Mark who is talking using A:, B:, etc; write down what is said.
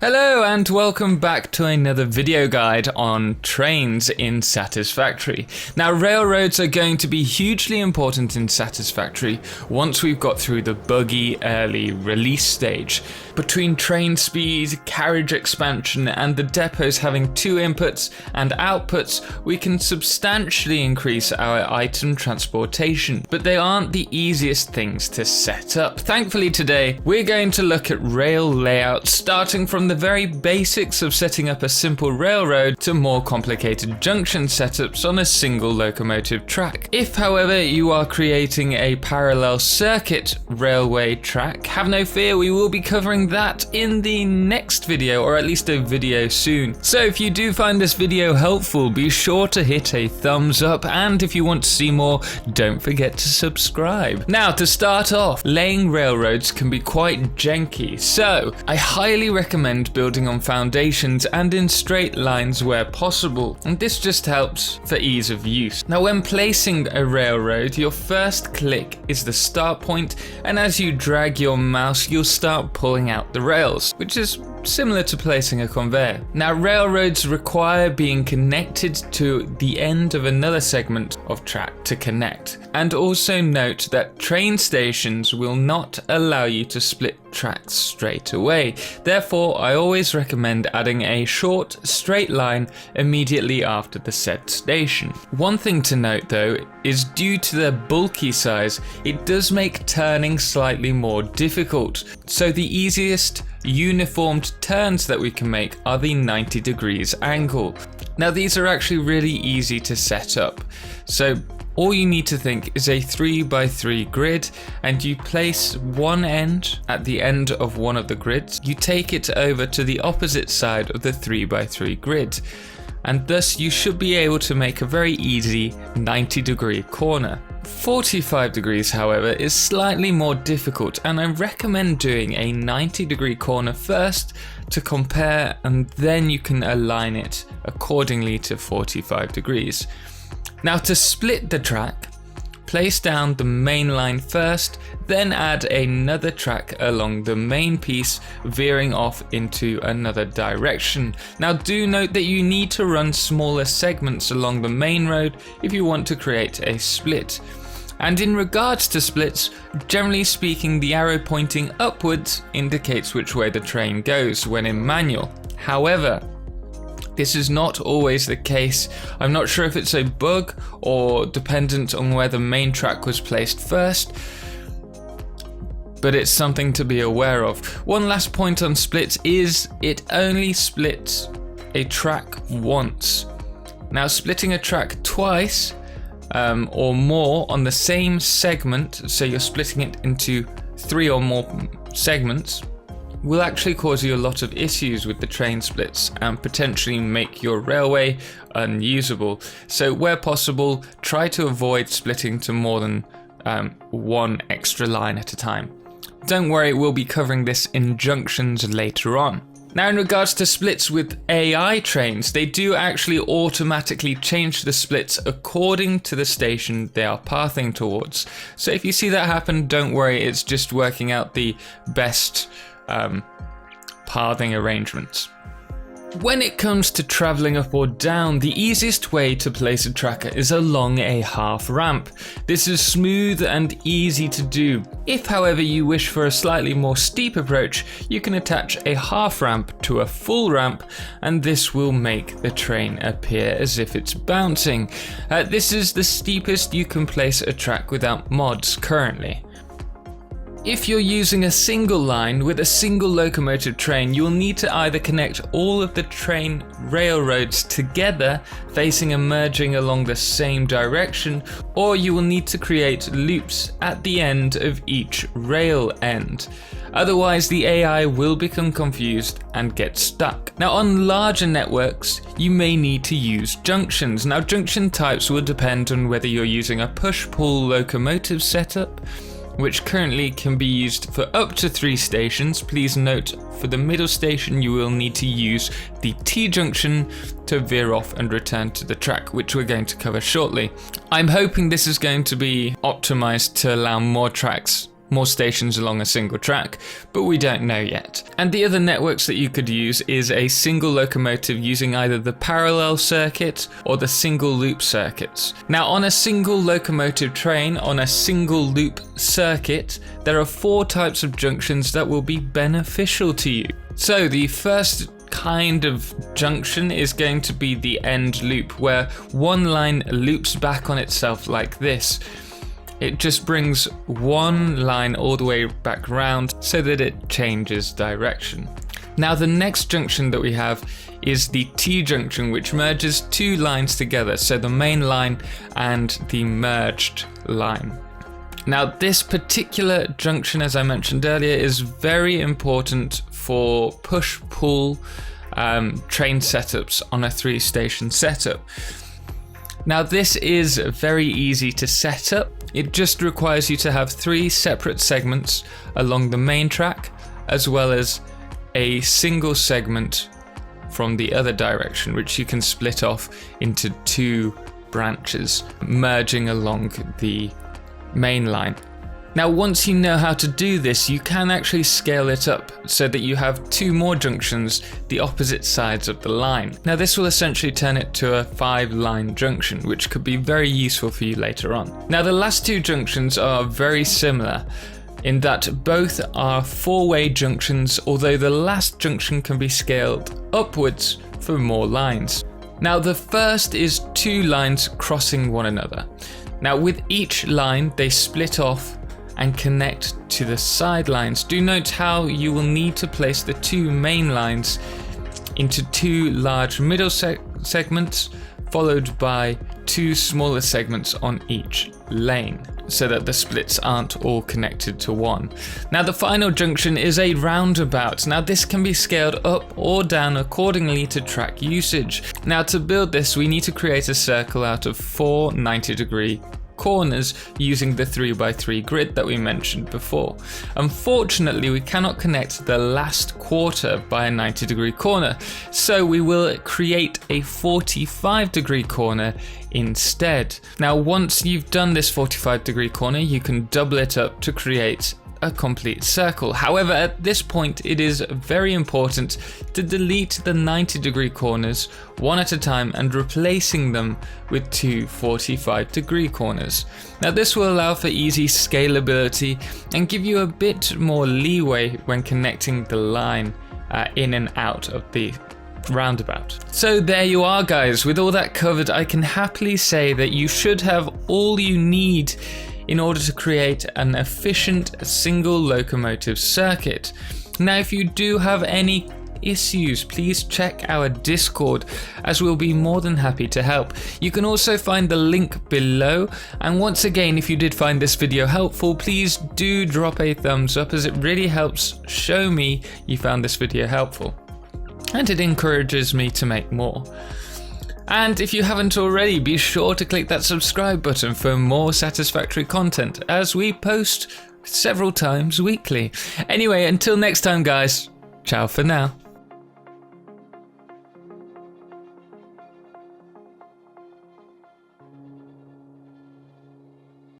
A: Hello and welcome back to another video guide on trains in Satisfactory. Now, railroads are going to be hugely important in Satisfactory once we've got through the buggy early release stage. Between train speed, carriage expansion and the depots having two inputs and outputs, we can substantially increase our item transportation, but they aren't the easiest things to set up. Thankfully today, we're going to look at rail layout, starting from the very basics of setting up a simple railroad to more complicated junction setups on a single locomotive track. If, however, you are creating a parallel circuit railway track, have no fear, we will be covering that in the next video, or at least a video soon. So if you do find this video helpful, be sure to hit a thumbs up, and if you want to see more, don't forget to subscribe. Now, to start off, laying railroads can be quite janky, so I highly recommend building on foundations and in straight lines where possible, and this just helps for ease of use. Now, when placing a railroad, your first click is the start point, and as you drag your mouse, you'll start pulling out the rails, which is similar to placing a conveyor. Now, railroads require being connected to the end of another segment of track to connect. And also note that train stations will not allow you to split tracks straight away. Therefore, I always recommend adding a short straight line immediately after the said station. One thing to note though is due to their bulky size, it does make turning slightly more difficult. So the easiest uniformed turns that we can make are the 90 degrees angle. Now, these are actually really easy to set up. So all you need to think is a 3x3 grid, and you place one end at the end of one of the grids. You take it over to the opposite side of the 3x3 grid, and thus you should be able to make a very easy 90-degree corner. 45 degrees, however, is slightly more difficult, and I recommend doing a 90-degree corner first to compare, and then you can align it accordingly to 45 degrees. Now, to split the track, place down the main line first, then add another track along the main piece, veering off into another direction. Now, do note that you need to run smaller segments along the main road if you want to create a split. And in regards to splits, generally speaking, the arrow pointing upwards indicates which way the train goes when in manual. However, this is not always the case. I'm not sure if it's a bug or dependent on where the main track was placed first, but it's something to be aware of. One last point on splits is it only splits a track once. Now, splitting a track twice or more on the same segment, so you're splitting it into 3 or more segments, will actually cause you a lot of issues with the train splits and potentially make your railway unusable. So where possible, try to avoid splitting to more than one extra line at a time. Don't worry, we'll be covering this in Junctions later on. Now, in regards to splits with AI trains, they do actually automatically change the splits according to the station they are pathing towards. So if you see that happen, don't worry, it's just working out the best pathing arrangements. When it comes to traveling up or down, the easiest way to place a tracker is along a half ramp. This is smooth and easy to do. If, however, you wish for a slightly more steep approach, you can attach a half ramp to a full ramp, and this will make the train appear as if it's bouncing. This is the steepest you can place a track without mods currently. If you're using a single line with a single locomotive train, you will need to either connect all of the train railroads together, facing and merging along the same direction, or you will need to create loops at the end of each rail end. Otherwise, the AI will become confused and get stuck. Now, on larger networks, you may need to use junctions. Now, junction types will depend on whether you're using a push-pull locomotive setup, which currently can be used for up to 3 stations. Please note, for the middle station you will need to use the T-junction to veer off and return to the track, which we're going to cover shortly. I'm hoping this is going to be optimized to allow more tracks more stations along a single track, but we don't know yet. And the other networks that you could use is a single locomotive using either the parallel circuit or the single loop circuits. Now on a single locomotive train on a single loop circuit, there are 4 types of junctions that will be beneficial to you. So the first kind of junction is going to be the end loop, where one line loops back on itself like this. It just brings one line all the way back round so that it changes direction. Now the next junction that we have is the T-junction, which merges 2 lines together, so the main line and the merged line. Now this particular junction, as I mentioned earlier, is very important for push-pull train setups on a 3-station setup. Now this is very easy to set up. It just requires you to have 3 separate segments along the main track, as well as a single segment from the other direction, which you can split off into 2 branches, merging along the main line. Now once you know how to do this, you can actually scale it up so that you have 2 more junctions the opposite sides of the line. Now this will essentially turn it to a 5-line junction, which could be very useful for you later on. Now the last 2 junctions are very similar in that both are 4-way junctions, although the last junction can be scaled upwards for more lines. Now the first is 2 lines crossing one another. Now with each line they split off and connect to the sidelines. Do note how you will need to place the 2 main lines into 2 large middle segments, followed by 2 smaller segments on each lane, so that the splits aren't all connected to one. Now the final junction is a roundabout. Now this can be scaled up or down accordingly to track usage. Now to build this, we need to create a circle out of 4 90-degree corners using the 3x3 grid that we mentioned before. Unfortunately, we cannot connect the last quarter by a 90-degree corner, so we will create a 45-degree corner instead. Now once you've done this 45-degree corner, you can double it up to create a complete circle. However, at this point it is very important to delete the 90-degree corners one at a time and replacing them with 2 45-degree corners. Now this will allow for easy scalability and give you a bit more leeway when connecting the line in and out of the roundabout. So there you are guys, with all that covered, I can happily say that you should have all you need in order to create an efficient single locomotive circuit. Now if you do have any issues, please check our Discord, as we'll be more than happy to help. You can also find the link below, and once again, if you did find this video helpful, please do drop a thumbs up, as it really helps show me you found this video helpful, and it encourages me to make more. And if you haven't already, be sure to click that subscribe button for more Satisfactory content, as we post several times weekly. Anyway, until next time guys, ciao for now.